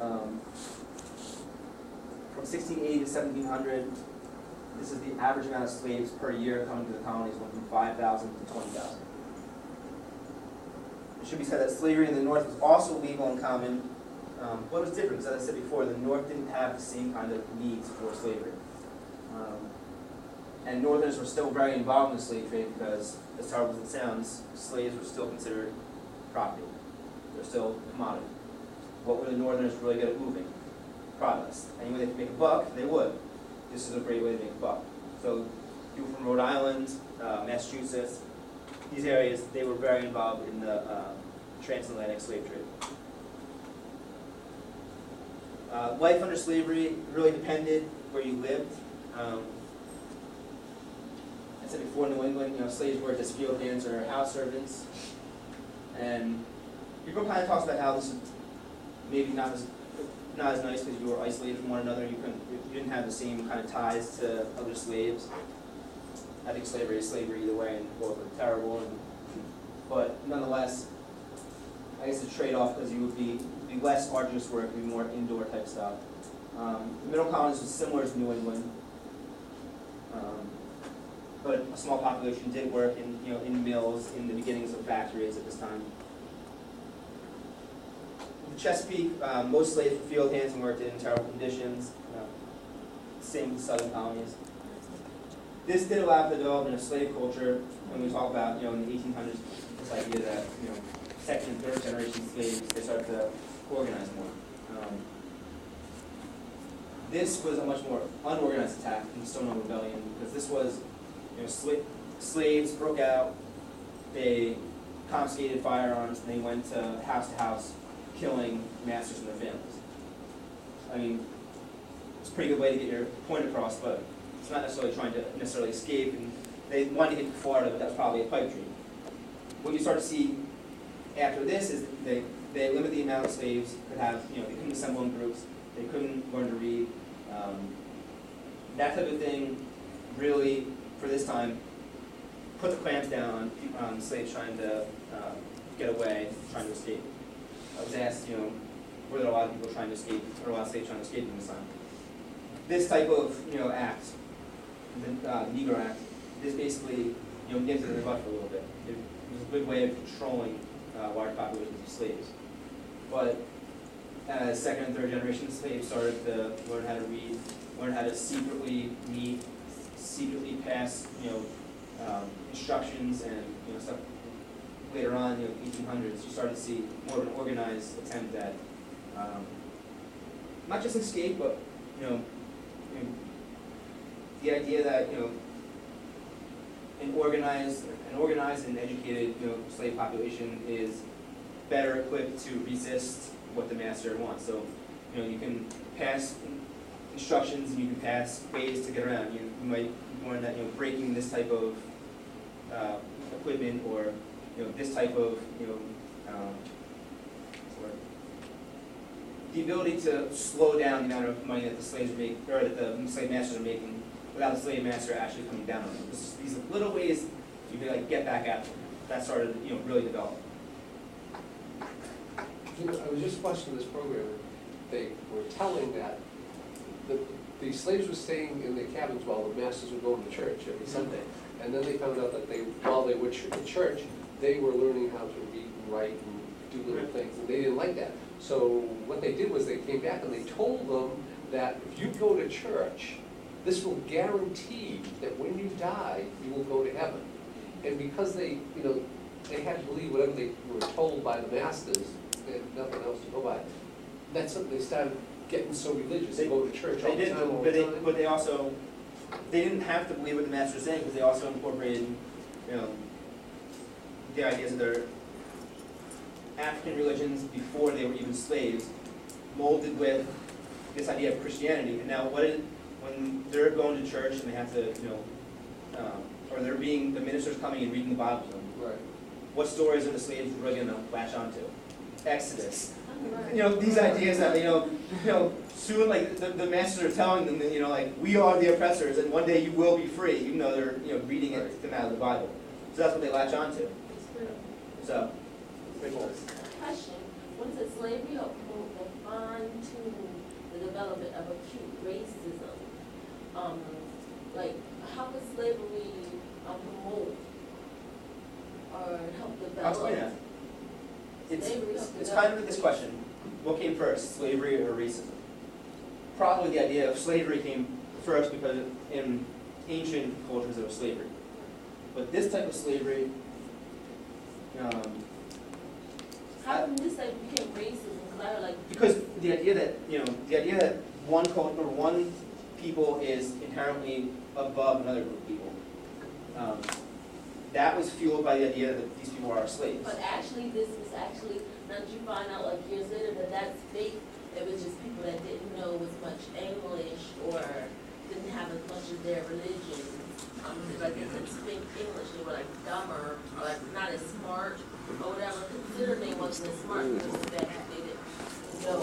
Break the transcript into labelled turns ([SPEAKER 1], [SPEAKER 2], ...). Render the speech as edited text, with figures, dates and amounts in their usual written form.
[SPEAKER 1] From 1680 to 1700, this is the average amount of slaves per year coming to the colonies, went from 5,000 to 20,000. It should be said that slavery in the North was also legal and common, but it was different because, as I said before, the North didn't have the same kind of needs for slavery. And Northerners were still very involved in the slave trade because, as terrible as it sounds, slaves were still considered property. They're still a commodity. What were the Northerners really good at moving? Products. Any way they could make a buck, they would. This is a great way to make a buck. So people from Rhode Island, Massachusetts, these areas, they were very involved in the transatlantic slave trade. Life under slavery really depended where you lived. I said before, in New England, slaves worked as field hands or house servants. And people kind of talks about how this is maybe not as nice because you were isolated from one another. You didn't have the same kind of ties to other slaves. I think slavery is slavery either way, and both are terrible. But nonetheless, I guess it's a trade-off because you would be less arduous work, be more indoor type stuff. The middle colonies was similar to New England, but a small population did work in mills, in the beginnings of factories at this time. The Chesapeake, most slaves were field hands and worked in terrible conditions. Same with the southern colonies. This did allow for the development of slave culture. When we talk about, in the 1800s, this idea that, second and third generation slaves, they started to organize more. This was a much more unorganized attack than the Stonewall Rebellion because this was, slaves broke out, they confiscated firearms, and they went to house, killing masters and their families. I mean, it's a pretty good way to get your point across, but it's not necessarily trying to escape. And they wanted to get to Florida, but that's probably a pipe dream. What you start to see after this is they limit the amount of slaves could have. They couldn't assemble in groups. They couldn't learn to read. That type of thing really, for this time, put the clamps down on slaves trying to get away, trying to escape. I was asked, were there a lot of people trying to escape, or a lot of slaves trying to escape in this time? This type of, act, the Negro Act, is basically, nipped it in the butt for a little bit. It was a good way of controlling large populations of slaves. But as second and third generation slaves started to learn how to read, learn how to secretly meet, secretly pass, instructions and stuff. Later on, 1800s, you started to see more of an organized attempt at not just escape, but the idea that an organized and educated slave population is better equipped to resist what the master wants. So you can pass instructions and you can pass ways to get around. You might learn that breaking this type of equipment or this type of the ability to slow down the amount of money that the slaves are making, or that the slave masters are making, without the slave master actually coming down on them. These little ways you can get back at them. That started really develop.
[SPEAKER 2] I was just watching this program. They were telling that the slaves were staying in their cabins while the masters were going to church every Sunday. And then they found out that while they were in church, they were learning how to read and write and do little things, and they didn't like that. So what they did was they came back and they told them that if you go to church, this will guarantee that when you die, you will go to heaven. And because they had to believe whatever they were told by the masters, they had nothing else to go by. That's something they started getting so religious. They go to church all the time.
[SPEAKER 1] But they also, they didn't have to believe what the master was saying because they also incorporated, the ideas of their African religions before they were even slaves, molded with this idea of Christianity. And now, when they're going to church and they have to, or the ministers coming and reading the Bible to them,
[SPEAKER 2] right.
[SPEAKER 1] What stories are the slaves really going to latch onto? Exodus. These ideas that soon, like the masters are telling them that we are the oppressors, and one day you will be free, even though they're reading it to them out of the Bible. So that's what they latch onto. So, pretty cool.
[SPEAKER 3] Question: was it slavery or bond to of acute racism. Like, how does slavery promote or help develop?
[SPEAKER 1] I'll explain that.
[SPEAKER 3] Slavery
[SPEAKER 1] It's kind of like this question, what came first, slavery or racism? Probably the idea of slavery came first because in ancient cultures there was slavery. But this type of slavery,
[SPEAKER 3] How come this like became racism? Because I like
[SPEAKER 1] because the idea that one culture or one people is inherently above another group of people, that was fueled by the idea that these people are our slaves.
[SPEAKER 3] But actually, this was actually, don't you find out like years later that that's fake? It was just people that didn't know as much English or didn't have as much of their religion. Like they couldn't speak English, they were like dumber or like not as smart or whatever. Considered they wasn't as smart because of the fact that they didn't know